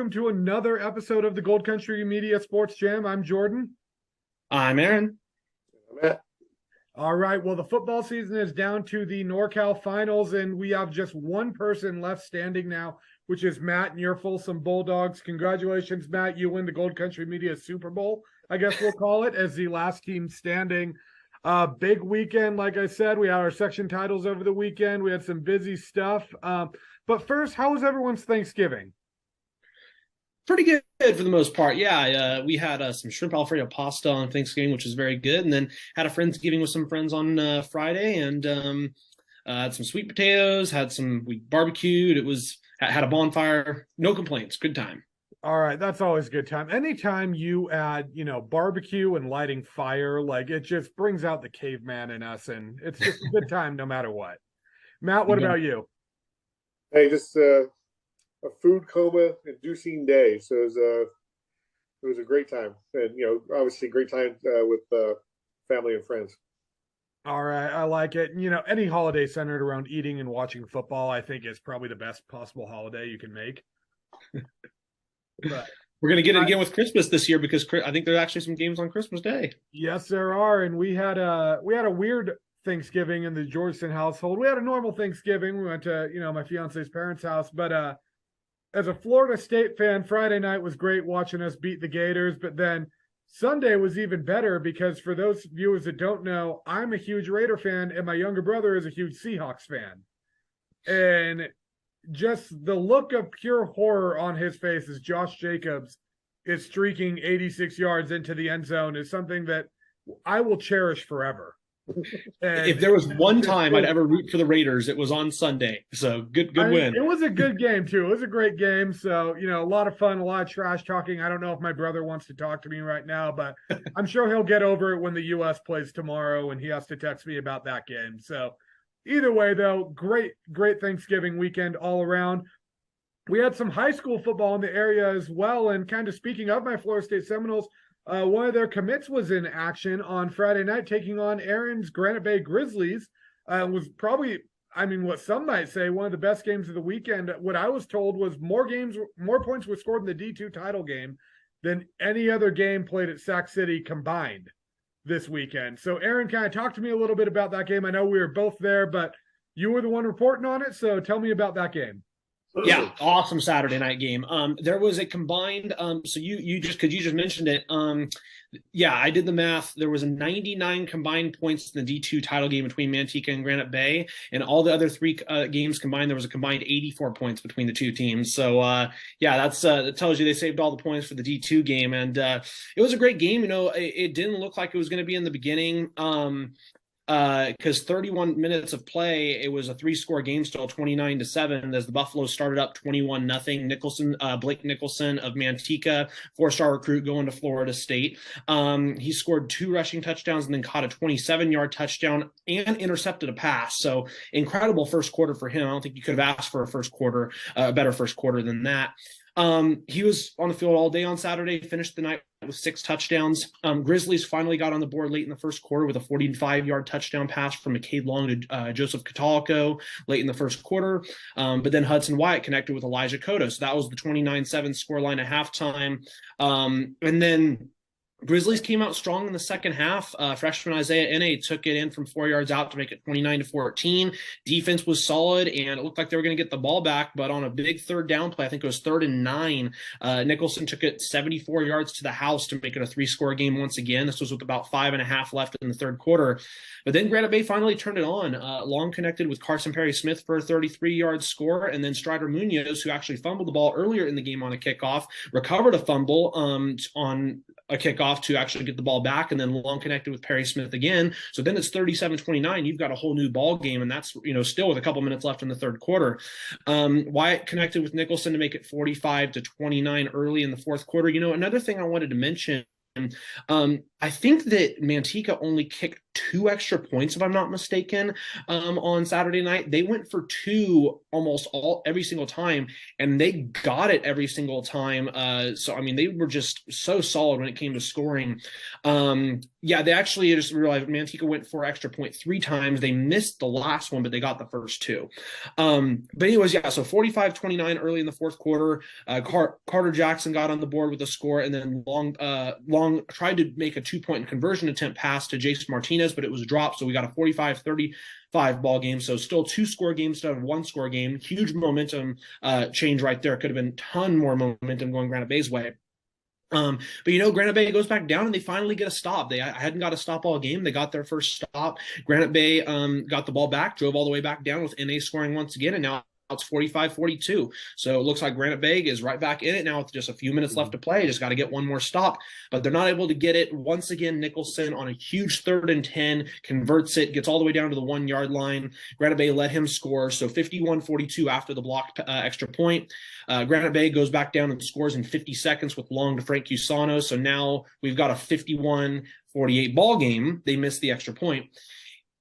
welcome to another episode of the Gold Country Media Sports Jam. I'm Jordan. I'm Aaron. All right, well, the football season is down to the NorCal finals, and we have just one person left standing now, which is Matt and your Folsom Bulldogs. Congratulations, Matt. You win the Gold Country Media Super Bowl, I guess we'll call it, as the last team standing. Big weekend, like I said. We had our section titles over the weekend. We had some busy stuff. But first, how was everyone's Thanksgiving? Pretty good for the most part. Yeah, we had some shrimp Alfredo pasta on Thanksgiving, which was very good, and then had a Friendsgiving with some friends on Friday, and had some sweet potatoes. We barbecued. It was had a bonfire. No complaints. Good time. All right, that's always a good time. Anytime you add, barbecue and lighting fire, like it just brings out the caveman in us, and it's just a good time no matter what. Matt, what about you? Hey, just a food coma inducing day. So it was a great time, and obviously great time with family and friends. All right, I like it. Any holiday centered around eating and watching football, I think is probably the best possible holiday you can make. But we're going to get it again with Christmas this year because I think there are actually some games on Christmas Day. Yes, there are, and we had a weird Thanksgiving in the Georgeson household. We had a normal Thanksgiving. We went to my fiance's parents' house, but as a Florida State fan, Friday night was great watching us beat the Gators, but then Sunday was even better because for those viewers that don't know, I'm a huge Raider fan and my younger brother is a huge Seahawks fan. And just the look of pure horror on his face as Josh Jacobs is streaking 86 yards into the end zone is something that I will cherish forever. And if there was one time I'd ever root for the Raiders, it was on Sunday. So good win. It was a good game too. It was a great game. So, a lot of fun, a lot of trash talking. I don't know if my brother wants to talk to me right now, but I'm sure he'll get over it when the U.S. plays tomorrow and he has to text me about that game. So either way, though, great Thanksgiving weekend all around. We had some high school football in the area as well. And kind of speaking of my Florida State Seminoles, one of their commits was in action on Friday night, taking on Aaron's Granite Bay Grizzlies. Was probably, what some might say, one of the best games of the weekend. What I was told was more points were scored in the D2 title game than any other game played at Sac City combined this weekend. So Aaron, kind of talk to me a little bit about that game. I know we were both there, but you were the one reporting on it. So tell me about that game. Yeah, awesome Saturday night game. There was a combined. So you just mentioned it. Yeah, I did the math. There was a 99 combined points in the D2 title game between Manteca and Granite Bay, and all the other three games combined, there was a combined 84 points between the two teams. So yeah, that tells you they saved all the points for the D2 game, and it was a great game. It didn't look like it was going to be in the beginning. Because 31 minutes of play, it was a 3-score game still, 29-7, as the Buffaloes started up 21-0. Blake Nicholson of Manteca, 4-star recruit going to Florida State. He scored 2 rushing touchdowns and then caught a 27-yard touchdown and intercepted a pass. So incredible first quarter for him. I don't think you could have asked for a better first quarter than that. He was on the field all day on Saturday, finished the night with 6 touchdowns. Grizzlies finally got on the board late in the first quarter with a 45-yard touchdown pass from McCade Long to Joseph Catalico late in the first quarter. But then Hudson Wyatt connected with Elijah Cotto. So that was the 29-7 scoreline at halftime. And then Grizzlies came out strong in the second half. Freshman Isaiah Ene took it in from 4 yards out to make it 29-14. Defense was solid, and it looked like they were going to get the ball back, but on a big third down play, I think it was 3rd and 9, Nicholson took it 74 yards to the house to make it a 3-score game once again. This was with about 5.5 left in the third quarter. But then Granite Bay finally turned it on. Long connected with Carson Perry Smith for a 33-yard score, and then Strider Munoz, who actually fumbled the ball earlier in the game on a kickoff, recovered a fumble on a kickoff to actually get the ball back, and then Long connected with Perry Smith again. So then it's 37-29. You've got a whole new ball game, and that's still with a couple minutes left in the third quarter. Wyatt connected with Nicholson to make it 45-29 early in the fourth quarter. Another thing I wanted to mention, I think that Manteca only kicked 2 extra points, if I'm not mistaken, on Saturday night. They went for 2 almost every single time, and they got it every single time. So I mean, they were just so solid when it came to scoring. Yeah, they actually just realized Manteca went for extra point 3 times. They missed the last one, but they got the first 2. But anyways, yeah, so 45-29 early in the fourth quarter. Carter Jackson got on the board with a score, and then Long tried to make a 2-point conversion attempt pass to Jason Martinez, but it was dropped. So we got a 45-35 ball game. So still 2-score game instead of 1-score game. Huge momentum change right there. Could have been a ton more momentum going Granite Bay's way. But Granite Bay goes back down and they finally get a stop. They hadn't got a stop all game. They got their first stop. Granite Bay got the ball back, drove all the way back down with NA scoring once again, and now it's 45-42. So it looks like Granite Bay is right back in it now with just a few minutes left to play. Just got to get one more stop, but they're not able to get it. Once again, Nicholson on a huge 3rd and 10 converts it, gets all the way down to the 1-yard line. Granite Bay let him score. So 51-42 after the blocked extra point. Granite Bay goes back down and scores in 50 seconds with Long to Frank Cusano. So now we've got a 51-48 ball game. They missed the extra point.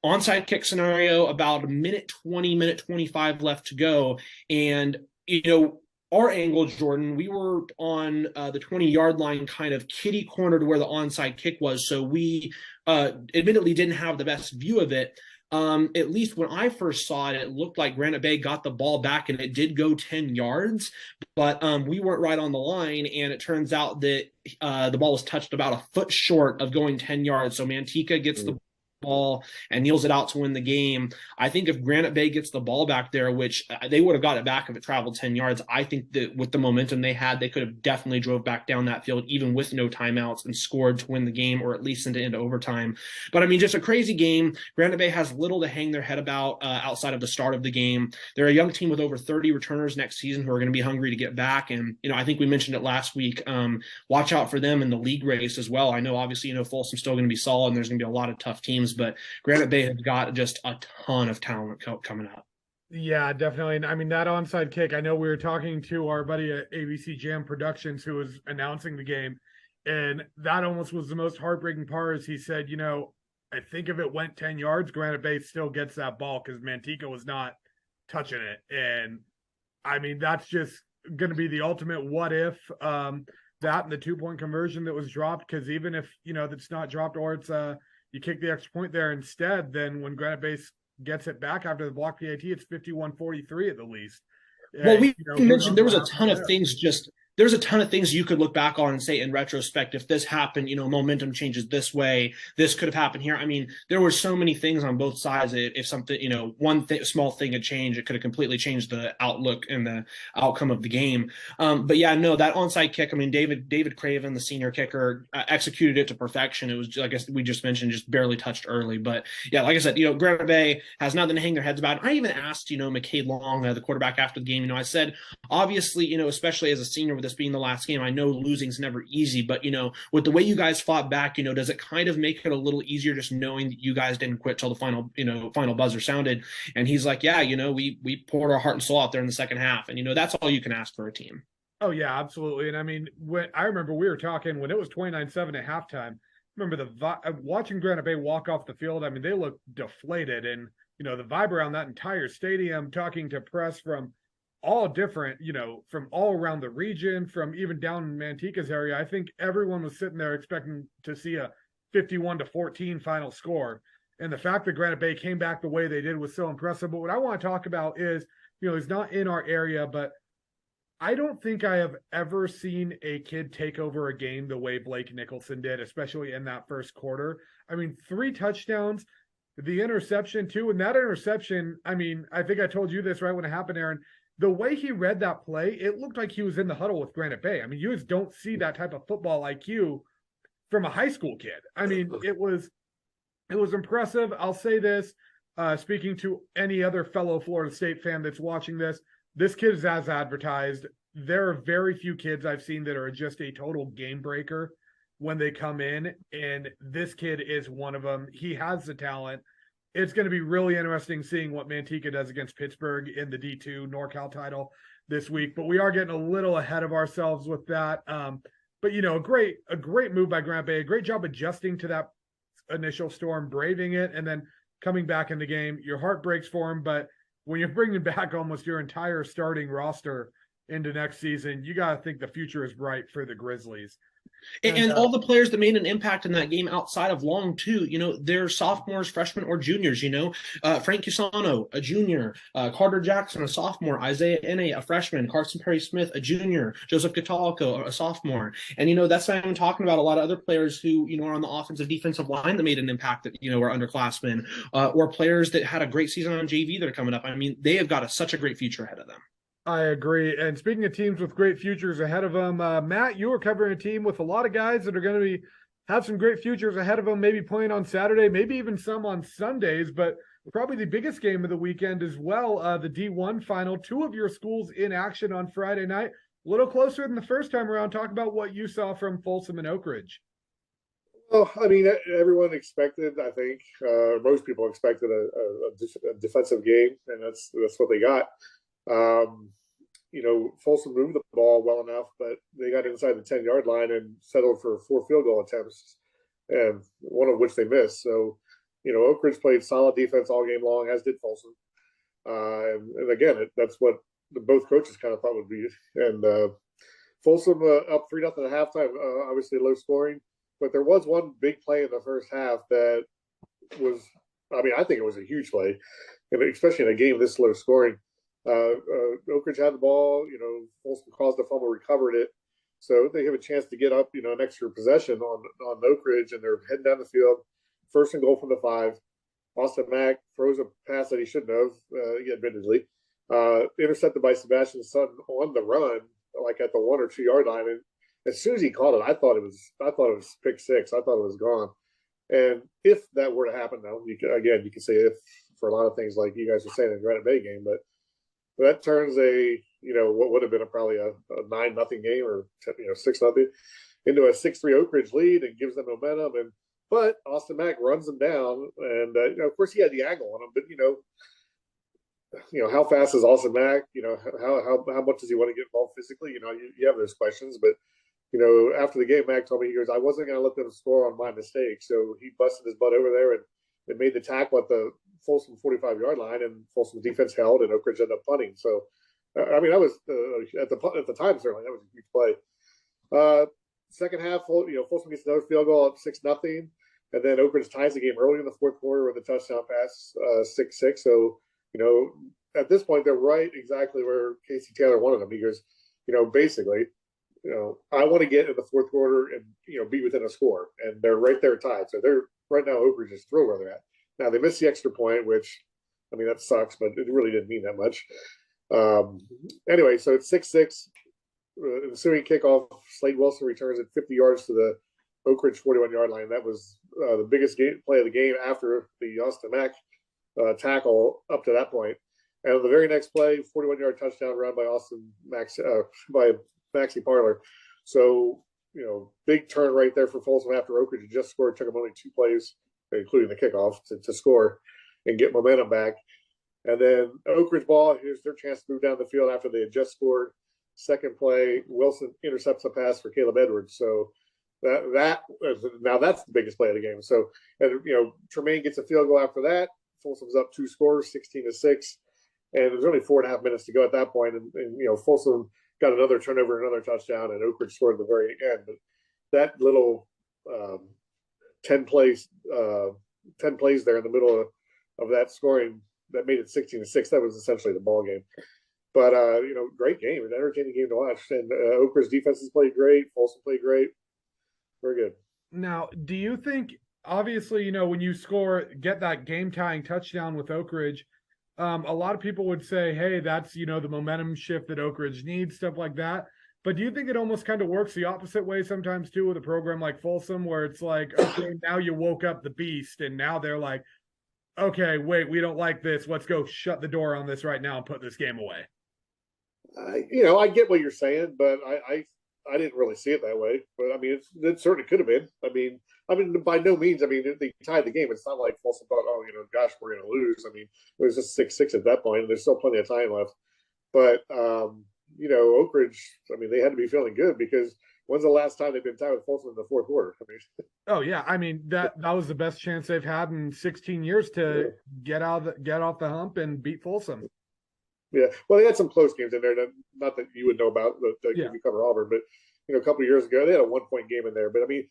Onside kick scenario, about a minute 25 left to go. And, our angle, Jordan, we were on the 20-yard line, kind of kitty corner to where the onside kick was. So we admittedly didn't have the best view of it. At least when I first saw it, it looked like Granite Bay got the ball back and it did go 10 yards, but we weren't right on the line. And it turns out that the ball was touched about a foot short of going 10 yards. So Manteca gets the ball and kneels it out to win the game. I think if Granite Bay gets the ball back there, which they would have got it back if it traveled 10 yards, I think that with the momentum they had, they could have definitely drove back down that field, even with no timeouts, and scored to win the game, or at least into overtime. But I mean, just a crazy game. Granite Bay has little to hang their head about outside of the start of the game. They're a young team with over 30 returners next season who are going to be hungry to get back. And, I think we mentioned it last week. Watch out for them in the league race as well. I know, obviously, Folsom's still going to be solid and there's going to be a lot of tough teams, but Granite Bay has got just a ton of talent coming up. Yeah, definitely. And I mean, that onside kick, I know we were talking to our buddy at ABC Jam Productions who was announcing the game, and that almost was the most heartbreaking part. Is he said, I think if it went 10 yards, Granite Bay still gets that ball because Manteca was not touching it. And I mean, that's just going to be the ultimate what if, that and the 2-point conversion that was dropped, because even if, that's not dropped, or it's you kick the extra point there instead, then when Granite Bay gets it back after the block PAT, it's 51-43 at the least. Well, we mentioned there was a ton of things there's a ton of things you could look back on and say in retrospect, if this happened, momentum changes this way, this could have happened here. I mean, there were so many things on both sides. If something, one small thing had changed, it could have completely changed the outlook and the outcome of the game. But yeah, no, that onside kick, I mean, David Craven, the senior kicker, executed it to perfection. It was, I guess we just mentioned, just barely touched early. But yeah, like I said, Granite Bay has nothing to hang their heads about. I even asked, McCade Long, the quarterback, after the game, I said, obviously, especially as a senior, with this being the last game, I know losing's never easy, but with the way you guys fought back, does it kind of make it a little easier just knowing that you guys didn't quit till the final buzzer sounded? And he's like, yeah, we poured our heart and soul out there in the second half, and that's all you can ask for a team. Oh yeah, absolutely. And I mean, I remember we were talking when it was 29-7 at halftime. Remember watching Granite Bay walk off the field. I mean, they looked deflated, and the vibe around that entire stadium, talking to press from all different, from all around the region, from even down in Manteca's area. I think everyone was sitting there expecting to see a 51-14 final score. And the fact that Granite Bay came back the way they did was so impressive. But what I want to talk about is, he's not in our area, but I don't think I have ever seen a kid take over a game the way Blake Nicholson did, especially in that first quarter. I mean, 3 touchdowns, the interception too. And that interception, I mean, I think I told you this right when it happened, Aaron. The way he read that play, it looked like he was in the huddle with Granite Bay. I mean, you just don't see that type of football IQ from a high school kid. I mean, it was impressive. I'll say this, speaking to any other fellow Florida State fan that's watching this kid is as advertised. There are very few kids I've seen that are just a total game breaker when they come in, and this kid is one of them. He has the talent. It's going to be really interesting seeing what Manteca does against Pittsburgh in the D2 NorCal title this week. But we are getting a little ahead of ourselves with that. But a great move by Granite Bay, a great job adjusting to that initial storm, braving it, and then coming back in the game. Your heart breaks for him, but when you're bringing back almost your entire starting roster into next season, you got to think the future is bright for the Grizzlies. And all the players that made an impact in that game outside of Long, too, they're sophomores, freshmen, or juniors, Frank Cusano, a junior, Carter Jackson, a sophomore, Isaiah Ene, a freshman, Carson Perry-Smith, a junior, Joseph Catalico, a sophomore. And, that's not even talking about a lot of other players who, are on the offensive defensive line that made an impact that, are underclassmen, or players that had a great season on JV that are coming up. I mean, they have got such a great future ahead of them. I agree. And speaking of teams with great futures ahead of them, Matt, you are covering a team with a lot of guys that are going to have some great futures ahead of them, maybe playing on Saturday, maybe even some on Sundays, but probably the biggest game of the weekend as well, the D1 final. Two of your schools in action on Friday night, a little closer than the first time around. Talk about what you saw from Folsom and Oak Ridge. Well, I mean, everyone expected, I think, most people expected a defensive game, and that's what they got. Folsom moved the ball well enough, but they got inside the 10-yard line and settled for 4 field goal attempts, and one of which they missed. So, Oak Ridge played solid defense all game long, as did Folsom. And again, that's what both coaches kind of thought would be. And Folsom up 3-0 at halftime, obviously low scoring, but there was one big play in the first half that was, I think it was a huge play, and especially in a game this low scoring. Oak Ridge had the ball, Folsom caused a fumble, recovered it. So they have a chance to get up, an extra possession on Oak Ridge, and they're heading down the field. 1st and goal from the 5. Austin Mack throws a pass that he shouldn't have, admittedly. Intercepted by Sebastian Sutton on the run, like at the 1 or 2 yard line. And as soon as he caught it, I thought it was pick 6. I thought it was gone. And if that were to happen, now you can say if for a lot of things like you guys were saying in the Granite Bay game, but that turns what would have been probably a 9-0 game or 6-0 into a 6-3 Oak Ridge lead and gives them momentum. But Austin Mack runs them down, and of course he had the angle on him. But how fast is Austin Mack? How much does he want to get involved physically? You have those questions. But after the game, Mack told me, he goes, I wasn't going to let them score on my mistake. So he busted his butt over there and made the tackle at the Folsom 45-yard line, and Folsom's defense held, and Oak Ridge ended up punting. So, that was at the time certainly that was a huge play. Second half, Folsom gets another field goal at 6-0, and then Oak Ridge ties the game early in the fourth quarter with a touchdown pass, 6-6. So, at this point they're right exactly where Casey Taylor wanted them. He goes, basically, I want to get in the fourth quarter and be within a score, and they're right there tied. So they're right now Oak Ridge is thrilled where they're at. Now, they missed the extra point, which, that sucks, but it really didn't mean that much. Anyway, so it's 6-6. Ensuing kickoff, Slade Wilson returns at 50 yards to the Oak Ridge 41-yard line. That was the biggest play of the game after the Austin Mack tackle up to that point. And the very next play, 41-yard touchdown run by by Maxie Parler. So, big turn right there for Folsom after Oak Ridge had just scored. It took them only 2 plays, including the kickoff, to score and get momentum back. And then Oak Ridge ball, here's their chance to move down the field after they had just scored. Second play, Wilson intercepts a pass for Caleb Edwards. So now that's the biggest play of the game. So, Tremaine gets a field goal after that. Folsom's up 2 scores, 16-6. And there's only 4.5 minutes to go at that point. And Folsom got another turnover, another touchdown, and Oak Ridge scored at the very end. But that little 10 plays there in the middle of that scoring that made it 16-6. That was essentially the ball game. But great game, an entertaining game to watch. And Oak Ridge defenses played great. Folsom played great. Very good. Now, do you think, obviously, when you get that game-tying touchdown with Oak Ridge, a lot of people would say, hey, that's, the momentum shift that Oak Ridge needs, stuff like that. But do you think it almost kind of works the opposite way sometimes too with a program like Folsom, where it's like, okay, now you woke up the beast, and now they're like, okay, wait, we don't like this. Let's go shut the door on this right now and put this game away. I get what you're saying, but I didn't really see it that way. But it certainly could have been. By no means. They tied the game. It's not like Folsom thought, oh, gosh, we're going to lose. It was just 6-6 at that point, and there's still plenty of time left. But Oak Ridge, they had to be feeling good because when's the last time they've been tied with Folsom in the fourth quarter? I mean, Oh yeah, I mean that was the best chance they've had in 16 years to get off the hump and beat Folsom. yeah. Well, they had some close games in there. Not that you would know about, but Yeah. if you cover Auburn, but a couple of years ago they had a 1 point game in there. But I mean,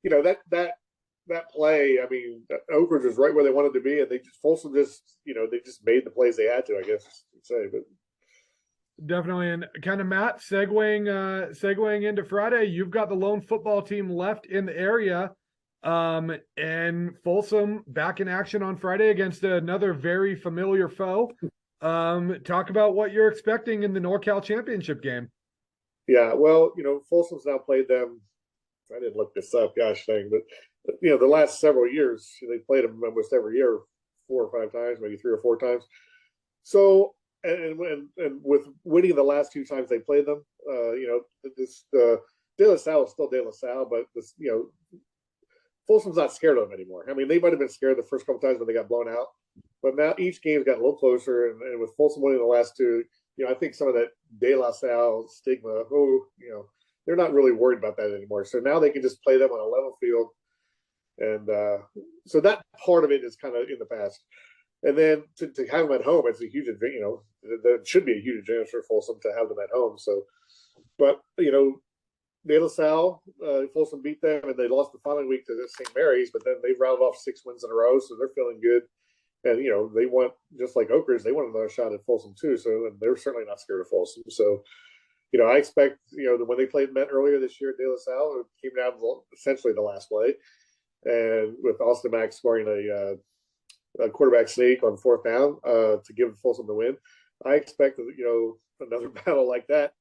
that play. I mean, Oak Ridge was right where they wanted to be, and Folsom just they just made the plays they had to. I guess you'd say, but. Definitely, and kind of Matt segueing into Friday. You've got the lone football team left in the area, and Folsom back in action on Friday against another very familiar foe. Talk about what you're expecting in the NorCal championship game. Yeah, well, Folsom's now played them. I didn't look this up, gosh dang, but the last several years they played them almost every year, 4 or 5 times, maybe 3 or 4 times. So. And with winning the last 2 times they played them, this De La Salle is still De La Salle, but this Folsom's not scared of them anymore. I mean, they might have been scared the first couple times when they got blown out, but now each game's got a little closer. And with Folsom winning the last 2, I think some of that De La Salle stigma, they're not really worried about that anymore. So now they can just play them on a level field, and so that part of it is kind of in the past. And then to have them at home, it's a huge advantage. That should be a huge advantage for Folsom to have them at home. So, but De La Salle, Folsom beat them, and they lost the following week to St. Mary's. But then they rounded off 6 wins in a row, so they're feeling good. And they want, just like Oak Ridge, they want another shot at Folsom too. So, and they're certainly not scared of Folsom. So, I expect that when they played Met earlier this year at De La Salle, it came down to essentially the last play, and with Austin Mack scoring a quarterback sneak on 4th down to give Folsom the win. I expect another battle like that.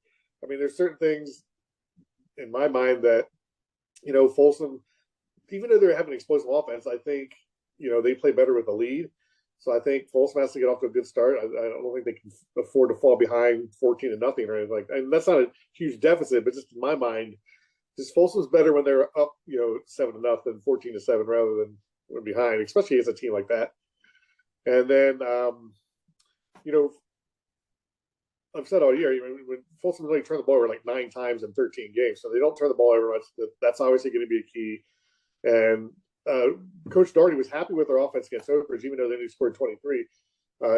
I mean, there's certain things in my mind that Folsom, even though they have an explosive offense, I think they play better with the lead. So I think Folsom has to get off to a good start. I don't think they can afford to fall behind 14-0 or anything like that. And that's not a huge deficit, but just in my mind, just Folsom's better when they're up 7-0 than 14-7 rather than when behind, especially as a team like that. And then, I've said all year, when Folsom really turned the ball over like 9 times in 13 games, so they don't turn the ball over much. That's obviously going to be a key. And Coach Doherty was happy with their offense against Oak Ridge, even though they only scored 23.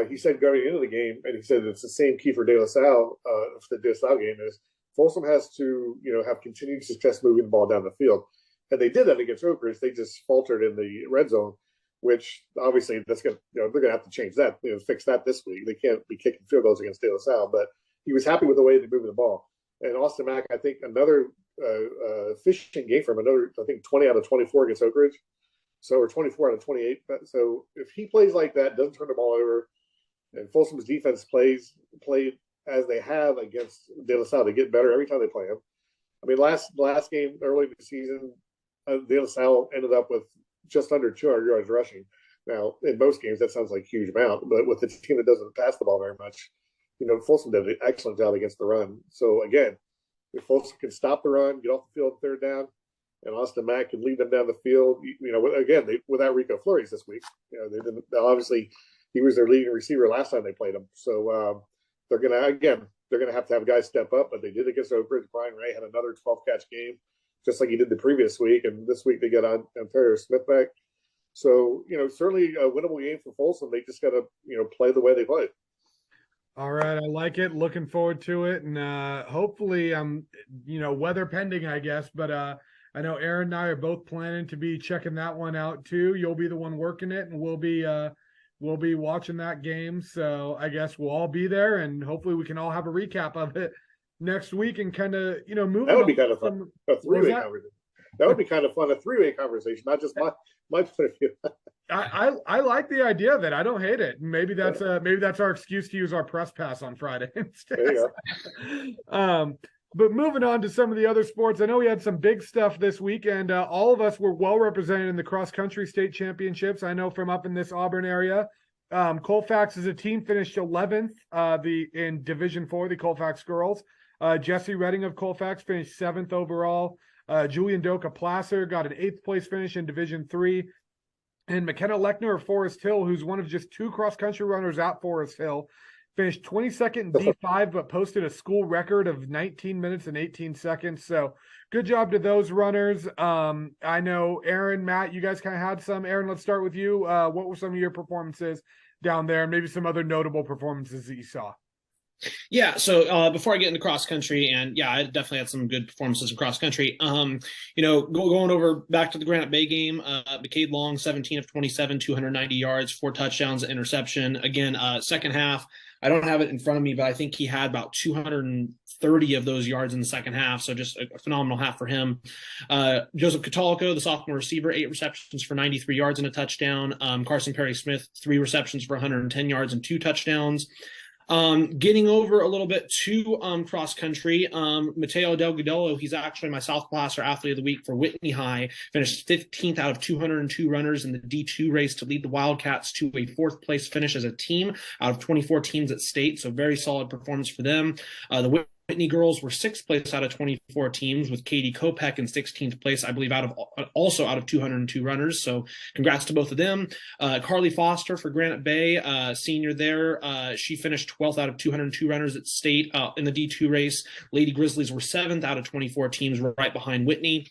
He said going into the game, and he said it's the same key for De La Salle, for the De La Salle game, is Folsom has to, have continued success moving the ball down the field. And they did that against Oak Ridge. They just faltered in the red zone, which obviously that's going to, they're going to have to change that, fix that this week. They can't be kicking field goals against De La Salle, but he was happy with the way they moved the ball. And Austin Mack, I think another efficient game for him, I think 20 out of 24 against Oak Ridge. So, or 24 out of 28. So if he plays like that, doesn't turn the ball over, and Folsom's defense played as they have against De La Salle, they get better every time they play him. I mean, last game early in the season, De La Salle ended up with just under 200 yards rushing. Now, in most games, that sounds like a huge amount, but with a team that doesn't pass the ball very much, Folsom did an excellent job against the run. So again, if Folsom can stop the run, get off the field 3rd down, and Austin Mack can lead them down the field, again, without Rico Flores this week, they didn't. Obviously, he was their leading receiver last time they played him. So they're going to have to have guys step up, but they did against Oak Ridge. Brian Ray had another 12-catch game, just like he did the previous week, and this week they got Ontario Smith back. So, certainly a winnable game for Folsom. They just got to, play the way they play. All right, I like it. Looking forward to it, and hopefully, weather pending, I guess. But I know Aaron and I are both planning to be checking that one out too. You'll be the one working it, and we'll be watching that game. So I guess we'll all be there, and hopefully we can all have a recap of it next week and kind of move. That would be kind of fun. A 3-way conversation. That would be kind of fun. A 3-way conversation, not just my point of view. I like the idea of it. I don't hate it. Maybe that's our excuse to use our press pass on Friday instead. There you go. But moving on to some of the other sports, I know we had some big stuff this week, and all of us were well represented in the cross country state championships. I know from up in this Auburn area, Colfax as a team finished 11th in Division IV, the Colfax girls. Jesse Redding of Colfax finished 7th overall. Julian Doka Placer got an 8th place finish in Division III. And McKenna Lechner of Forest Hill, who's one of just 2 cross-country runners at Forest Hill, finished 22nd in D5, but posted a school record of 19 minutes and 18 seconds. So good job to those runners. I know Aaron, Matt, you guys kind of had some. Aaron, let's start with you. What were some of your performances down there, and maybe some other notable performances that you saw? Yeah, so before I get into cross country, and yeah, I definitely had some good performances in cross country. Going over back to the Granite Bay game, McCade Long, 17 of 27, 290 yards, 4 touchdowns, interception. Again, second half, I don't have it in front of me, but I think he had about 230 of those yards in the second half. So just a phenomenal half for him. Joseph Catolico, the sophomore receiver, 8 receptions for 93 yards and a touchdown. Carson Perry-Smith, 3 receptions for 110 yards and 2 touchdowns. Getting over a little bit to cross country, Mateo Delgadillo, he's actually my South Placer Athlete of the Week for Whitney High, finished 15th out of 202 runners in the D2 race to lead the Wildcats to a 4th place finish as a team out of 24 teams at state. So very solid performance for them. The Whitney girls were 6th place out of 24 teams, with Katie Kopech in 16th place, I believe, out of 202 runners. So congrats to both of them. Carly Foster for Granite Bay, senior there. She finished 12th out of 202 runners at state in the D2 race. Lady Grizzlies were 7th out of 24 teams, right behind Whitney.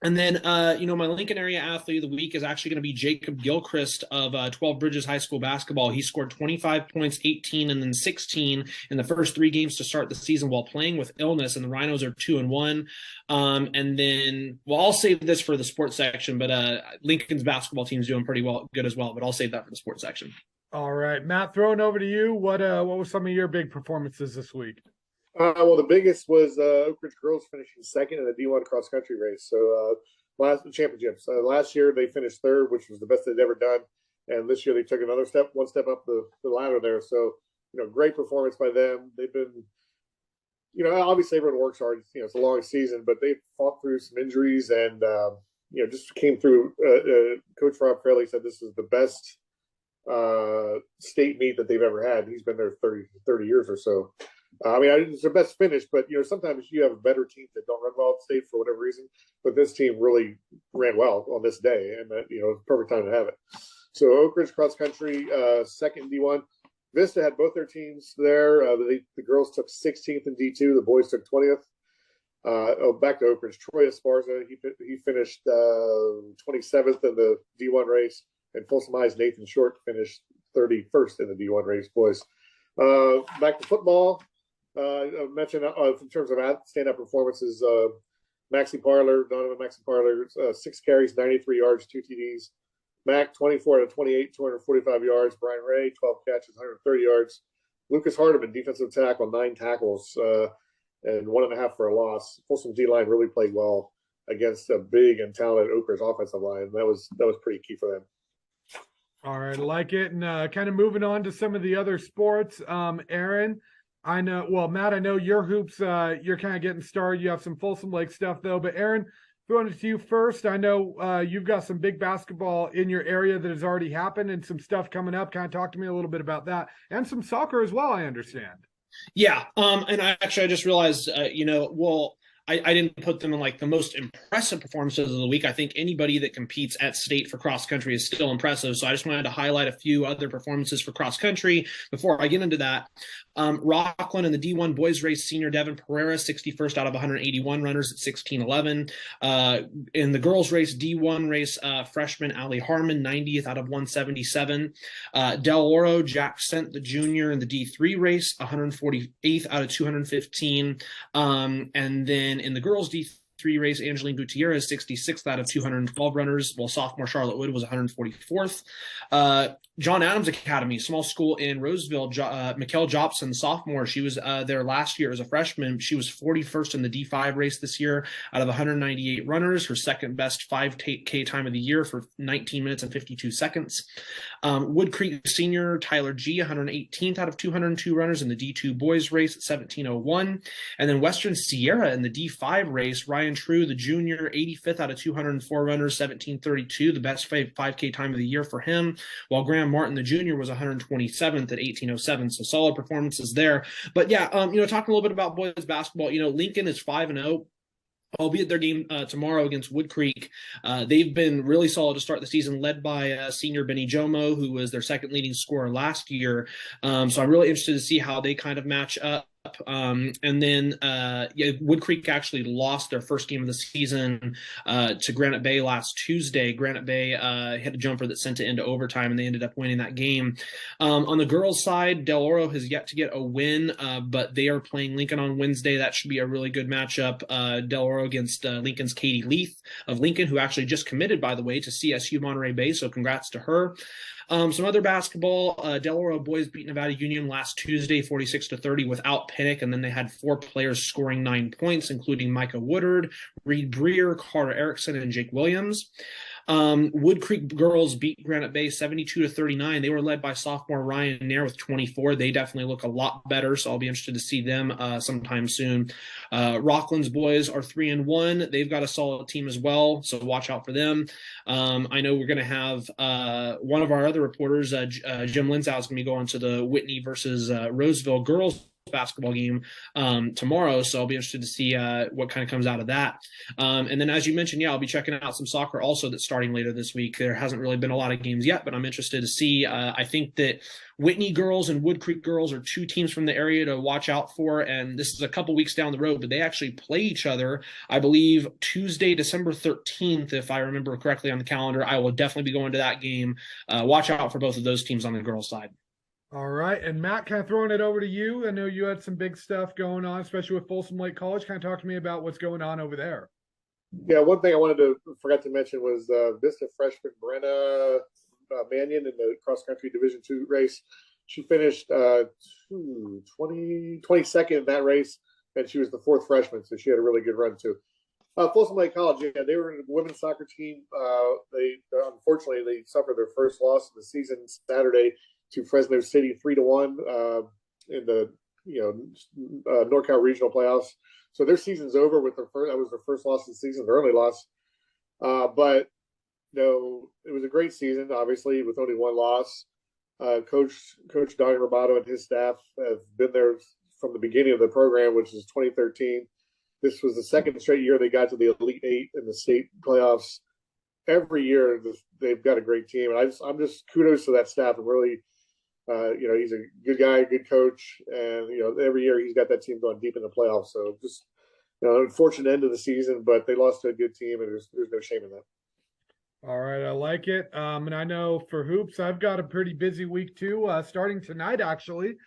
And then, my Lincoln Area Athlete of the Week is actually going to be Jacob Gilchrist of 12 Bridges High School basketball. He scored 25 points, 18, and then 16 in the first 3 games to start the season while playing with illness, and the Rhinos are 2-1. And then, I'll save this for the sports section, but Lincoln's basketball team is doing pretty good as well, but I'll save that for the sports section. All right, Matt, throwing over to you. What were some of your big performances this week? The biggest was Oak Ridge girls finishing 2nd in the D1 cross country race. So last championships. Last year they finished 3rd, which was the best they'd ever done, and this year they took one step up the ladder there. So great performance by them. They've been, obviously everyone works hard. It's a long season, but they've fought through some injuries and just came through. Coach Rob Fairley said this is the best state meet that they've ever had. He's been there 30 years or so. It's their best finish, but sometimes you have better teams that don't run well at state for whatever reason. But this team really ran well on this day, and it's perfect time to have it. So Oak Ridge cross country, 2nd D1. Vista had both their teams there. The girls took 16th in D2. The boys took 20th. Back to Oak Ridge. Troy Esparza, he finished 27th in the D1 race, and Folsom High's Nathan Short finished 31st in the D1 race, boys. Back to football. I mentioned in terms of stand-up performances, Donovan Maxi Parlor, 6 carries, 93 yards, 2 TDs. Mac, 24 out of 28, 245 yards. Brian Ray, 12 catches, 130 yards. Lucas Hardiman, defensive tackle, 9 tackles, and 1.5 for a loss. Folsom D-line really played well against a big and talented Oak Ridge offensive line. That was pretty key for them. All right, I like it. And kind of moving on to some of the other sports. Aaron, Matt, I know your hoops, you're kind of getting started. You have some Folsom Lake stuff, though. But, Aaron, throwing it to you first. I know you've got some big basketball in your area that has already happened and some stuff coming up. Kind of talk to me a little bit about that. And some soccer as well, I understand. Yeah, and I just realized, I didn't put them in like the most impressive performances of the week. I think anybody that competes at state for cross country is still impressive. So I just wanted to highlight a few other performances for cross country before I get into that. Rockland in the D1 boys race, senior Devin Pereira, 61st out of 181 runners at 16:11. In the girls race, D1 race, freshman Allie Harmon, 90th out of 177. Del Oro, Jack Sent, the junior in the D3 race, 148th out of 215. And then in the girls D3 race, Angeline Gutierrez, 66th out of 212 runners, while sophomore Charlotte Wood was 144th. John Adams Academy, small school in Roseville, Mikkel Jobson, sophomore, she was there last year as a freshman. She was 41st in the D5 race this year out of 198 runners, her second best 5K time of the year for 19 minutes and 52 seconds. Wood Creek senior Tyler G, 118th out of 202 runners in the D2 boys race at 17:01. And then Western Sierra in the D5 race, Ryan True, the junior, 85th out of 204 runners, 17:32, the best 5K time of the year for him, while Graham Martin, the junior, was 127th at 18:07. So solid performances there. But yeah, talking a little bit about boys basketball, Lincoln is 5-0. albeit their game tomorrow against Wood Creek. They've been really solid to start the season, led by senior Benny Jomo, who was their second leading scorer last year. So I'm really interested to see how they kind of match up. And then Wood Creek actually lost their first game of the season to Granite Bay last Tuesday. Granite Bay hit a jumper that sent it into overtime, and they ended up winning that game. On the girls' side, Del Oro has yet to get a win, but they are playing Lincoln on Wednesday. That should be a really good matchup. Del Oro against Lincoln's Katie Leith of Lincoln, who actually just committed, by the way, to CSU Monterey Bay, so congrats to her. Some other basketball, Del Oro boys beat Nevada Union last Tuesday, 46-30 without Pinnock, and then they had 4 players scoring 9 points, including Micah Woodard, Reed Breer, Carter Erickson, and Jake Williams. Wood Creek girls beat Granite Bay 72-39. They were led by sophomore Ryan Nair with 24. They definitely look a lot better, so I'll be interested to see them sometime soon. Rockland's boys are 3-1. They've got a solid team as well, so watch out for them. I know we're going to have one of our other reporters, Jim Linzow, is going to be going to the Whitney versus Roseville girls basketball game tomorrow, so I'll be interested to see what kind of comes out of that. And then, as you mentioned, I'll be checking out some soccer also that's starting later this week. There hasn't really been a lot of games yet, but I'm interested to see. I think that Whitney girls and Wood Creek girls are 2 teams from the area to watch out for, and this is a couple weeks down the road, but they actually play each other, I believe, Tuesday, December 13th, if I remember correctly on the calendar. I will definitely be going to that game. Watch out for both of those teams on the girls' side. All right. And Matt, kind of throwing it over to you. I know you had some big stuff going on, especially with Folsom Lake College. Kind of talk to me about what's going on over there. Yeah, one thing I forgot to mention was Vista freshman Brenna Mannion in the cross country Division II race. She finished 22nd in that race, and she was the 4th freshman, so she had a really good run too. Folsom Lake College, they were a women's soccer team. Unfortunately they suffered their first loss of the season Saturday to Fresno City 3-1 in the NorCal regional playoffs. So their season's over with that was their first loss of the season, their only loss. But it was a great season, obviously, with only 1 loss. Coach Donnie Roboto and his staff have been there from the beginning of the program, which is 2013. This was the 2nd straight year they got to the Elite 8 in the state playoffs. Every year they've got a great team, and I'm just kudos to that staff. I'm really, he's a good guy, good coach, and every year he's got that team going deep in the playoffs. So just unfortunate end of the season, but they lost to a good team, and there's no shame in that. All right, I like it. And I know for hoops, I've got a pretty busy week too. Starting tonight, actually.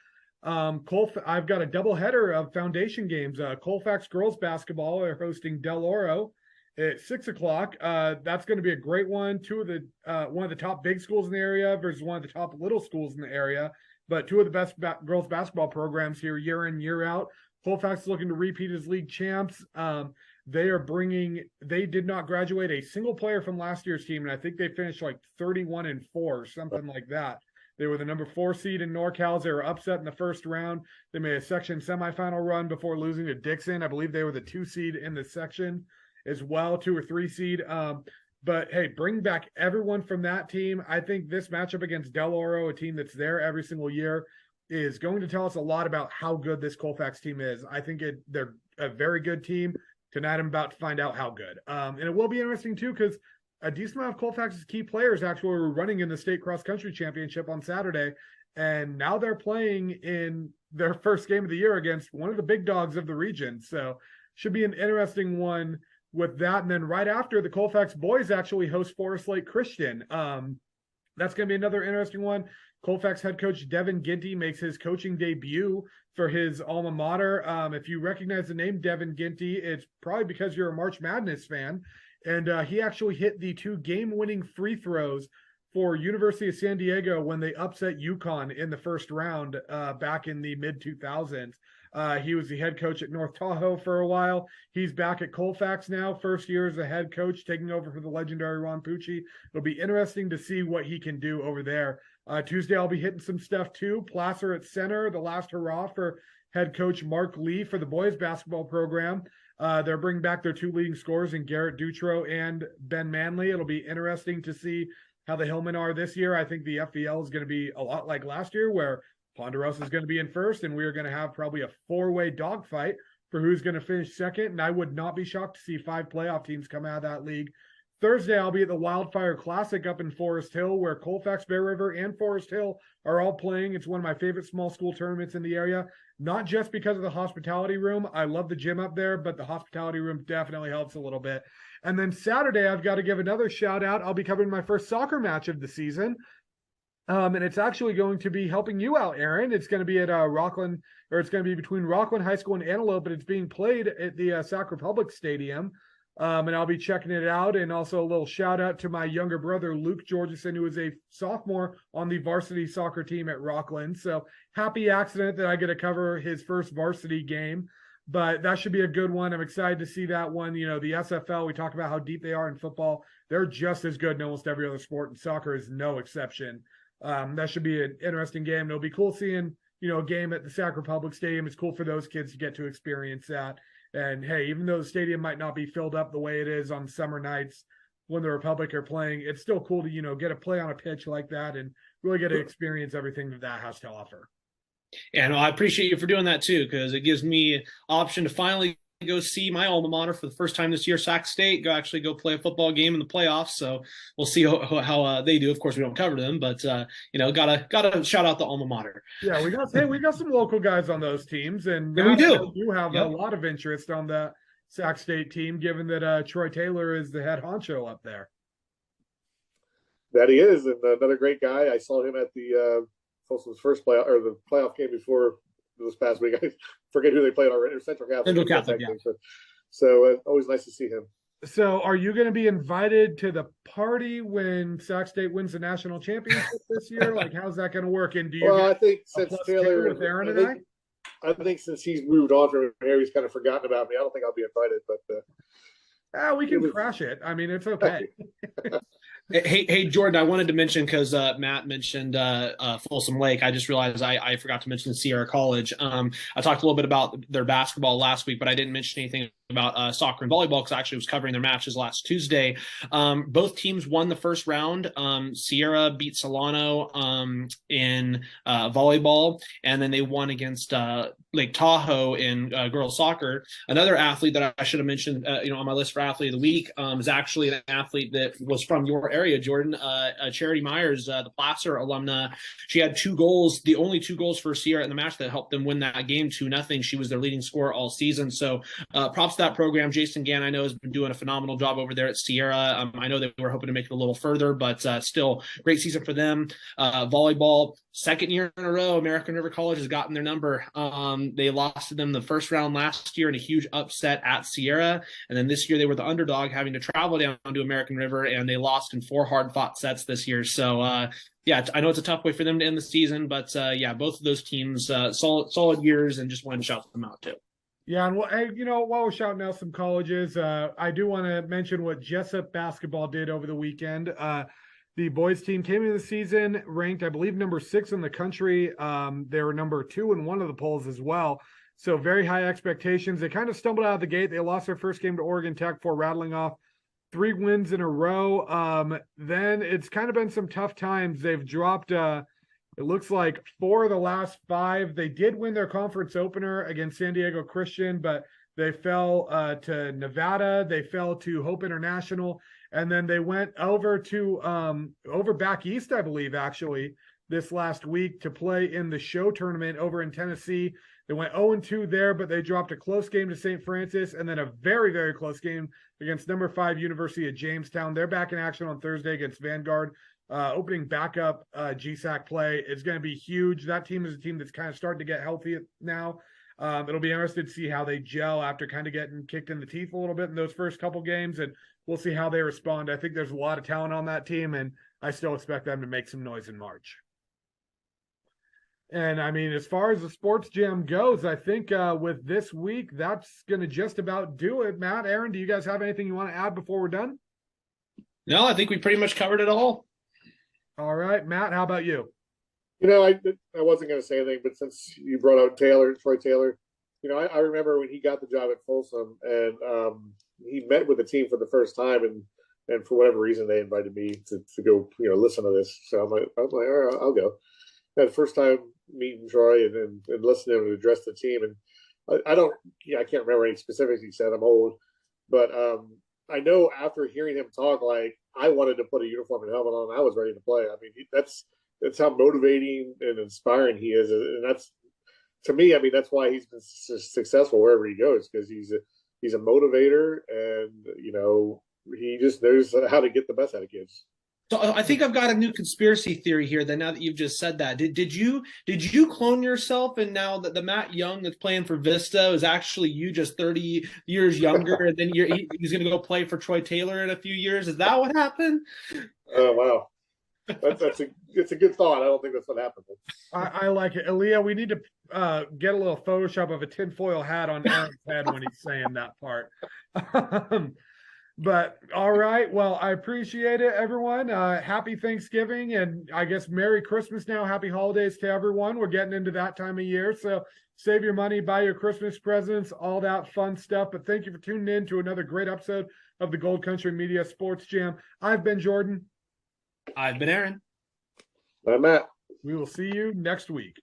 I've got a doubleheader of foundation games. Colfax girls basketball are hosting Del Oro at 6:00. That's going to be a great one. One of the top big schools in the area versus one of the top little schools in the area, but 2 of the best girls basketball programs here year in, year out. Colfax is looking to repeat as league champs. They did not graduate a single player from last year's team, and I think they finished like 31-4, something like that. They were the number 4 seed in NorCal. They were upset in the first round. They made a section semifinal run before losing to Dixon. I believe they were the 2 seed in the section as well, 2 or 3 seed. But hey, bring back everyone from that team. I think this matchup against Del Oro, a team that's there every single year, is going to tell us a lot about how good this Colfax team is. I think they're a very good team. Tonight, I'm about to find out how good. And it will be interesting, too, because a decent amount of Colfax's key players actually were running in the state cross-country championship on Saturday, and now they're playing in their first game of the year against one of the big dogs of the region. So should be an interesting one with that. And then right after, the Colfax boys actually host Forest Lake Christian. That's going to be another interesting one. Colfax head coach Devin Ginty makes his coaching debut for his alma mater. If you recognize the name Devin Ginty, it's probably because you're a March Madness fan. And he actually hit the 2 game-winning free throws for University of San Diego when they upset UConn in the first round back in the mid-2000s. He was the head coach at North Tahoe for a while. He's back at Colfax now, first year as a head coach, taking over for the legendary Ron Pucci. It'll be interesting to see what he can do over there. Tuesday, I'll be hitting some stuff too. Placer at center, the last hurrah for head coach Mark Lee for the boys basketball program. They're bringing back their 2 leading scorers in Garrett Dutro and Ben Manley. It'll be interesting to see how the Hillmen are this year. I think the FVL is going to be a lot like last year, where Ponderosa is going to be in first, and we are going to have probably a 4-way dogfight for who's going to finish second, and I would not be shocked to see 5 playoff teams come out of that league. Thursday, I'll be at the Wildfire Classic up in Forest Hill, where Colfax, Bear River, and Forest Hill are all playing. It's one of my favorite small school tournaments in the area, not just because of the hospitality room. I love the gym up there, but the hospitality room definitely helps a little bit. And then Saturday, I've got to give another shout out. I'll be covering my first soccer match of the season. And it's actually going to be helping you out, Aaron. It's going to be at Rockland, or it's going to be between Rockland High School and Antelope, but it's being played at the Sac Republic Stadium. And I'll be checking it out. And also a little shout out to my younger brother, Luke Georgeson, who is a sophomore on the varsity soccer team at Rockland. So happy accident that I get to cover his first varsity game. But that should be a good one. I'm excited to see that one. You know, the SFL, we talked about how deep they are in football. They're just as good in almost every other sport, and soccer is no exception. That should be an interesting game. It'll be cool seeing, you know, a game at the Sac Republic Stadium. It's cool for those kids to get to experience that. And hey, even though the stadium might not be filled up the way it is on summer nights when the Republic are playing, it's still cool to, you know, get a play on a pitch like that and really get to experience everything that has to offer. And I appreciate you for doing that too, because it gives me option to finally go see my alma mater for the first time this year, Sac State, go play a football game in the playoffs. So we'll see how they do. Of course, we don't cover them, but you know, gotta shout out the alma mater. Yeah, we got some local guys on those teams, and yeah, we do. You have a lot of interest on the Sac State team, given that Troy Taylor is the head honcho up there. That he is, and another great guy. I saw him at the Folsom's first playoff, or the playoff game before this past week. I forget who they played already. Central Catholic. Central Catholic, yeah. So always nice to see him. So are you going to be invited to the party when Sac State wins the national championship this year? Like, how's that going to work? And do you? Well, I think since Taylor, with Aaron and I think since he's moved on from here, he's kind of forgotten about me. I don't think I'll be invited, but we can crash it. I mean, it's okay. Hey, Jordan, I wanted to mention, because Matt mentioned Folsom Lake. I just realized I forgot to mention Sierra College. I talked a little bit about their basketball last week, but I didn't mention anything about soccer and volleyball, because I actually was covering their matches last Tuesday. Both teams won the first round. Sierra beat Solano in volleyball, and then they won against Lake Tahoe in girls soccer. Another athlete that I should have mentioned, on my list for athlete of the week, is actually an athlete that was from your area, Jordan. Charity Myers, the Placer alumna. She had 2 goals, the only 2 goals for Sierra in the match that helped them win that game 2-0. She was their leading scorer all season. So props to that program. Jason Gann, I know, has been doing a phenomenal job over there at Sierra. I know that we were hoping to make it a little further, but still great season for them. Volleyball, second year in a row, American River College has gotten their number. They lost to them the first round last year in a huge upset at Sierra. And then this year they were the underdog, having to travel down to American River, and they lost in 4 hard-fought sets this year. So, yeah, I know it's a tough way for them to end the season, but both of those teams, solid years, and just wanted to shout them out too. Yeah, and while we're shouting out some colleges, I do want to mention what Jessup basketball did over the weekend. The boys team came into the season ranked, I believe, number 6 in the country. They were number 2 in one of the polls as well. So very high expectations. They kind of stumbled out of the gate. They lost their first game to Oregon Tech before rattling off 3 wins in a row. Then it's kind of been some tough times. They've dropped, it looks like 4 of the last 5. They did win their conference opener against San Diego Christian, but they fell to Nevada. They fell to Hope International. And then they went over to over back east, I believe, actually, this last week to play in the show tournament over in Tennessee. They went 0-2 there, but they dropped a close game to St. Francis, and then a very, very close game against number 5 University of Jamestown. They're back in action on Thursday against Vanguard. Opening backup GSAC play is going to be huge. That team is a team that's kind of starting to get healthy now. It'll be interesting to see how they gel after kind of getting kicked in the teeth a little bit in those first couple games, and we'll see how they respond. I think there's a lot of talent on that team, and I still expect them to make some noise in March. And I mean, as far as the sports jam goes, I think with this week, that's going to just about do it. Matt, Aaron, do you guys have anything you want to add before we're done? No, I think we pretty much covered it all. All right, Matt, how about you? I wasn't going to say anything, but since you brought out Troy Taylor, I remember when he got the job at Folsom, and he met with the team for the first time, and for whatever reason they invited me to go listen to this. So I'm like, all right, I'll go. That first time meeting Troy and listening to him address the team, and I don't, yeah, I can't remember any specifics he said. I'm old, but I know after hearing him talk, like I wanted to put a uniform and helmet on. I was ready to play. I mean, that's how motivating and inspiring he is, and that's to me. I mean, that's why he's been successful wherever he goes because he's a motivator, and he just knows how to get the best out of kids. So I think I've got a new conspiracy theory here. That now that you've just said that, did you clone yourself? And now that the Matt Young that's playing for Vista is actually you, just 30 years younger, and then he's going to go play for Troy Taylor in a few years. Is that what happened? Oh wow, it's a good thought. I don't think that's what happened. I like it. Aaliyah, we need to get a little Photoshop of a tinfoil hat on Aaron's head when he's saying that part. But all right, well, I appreciate it, everyone. Happy Thanksgiving, and I guess Merry Christmas now. Happy holidays to everyone. We're getting into that time of year, so save your money, buy your Christmas presents, all that fun stuff. But thank you for tuning in to another great episode of the Gold Country Media Sports Jam. I've been Jordan. I've been Aaron. I'm Matt. We will see you next week.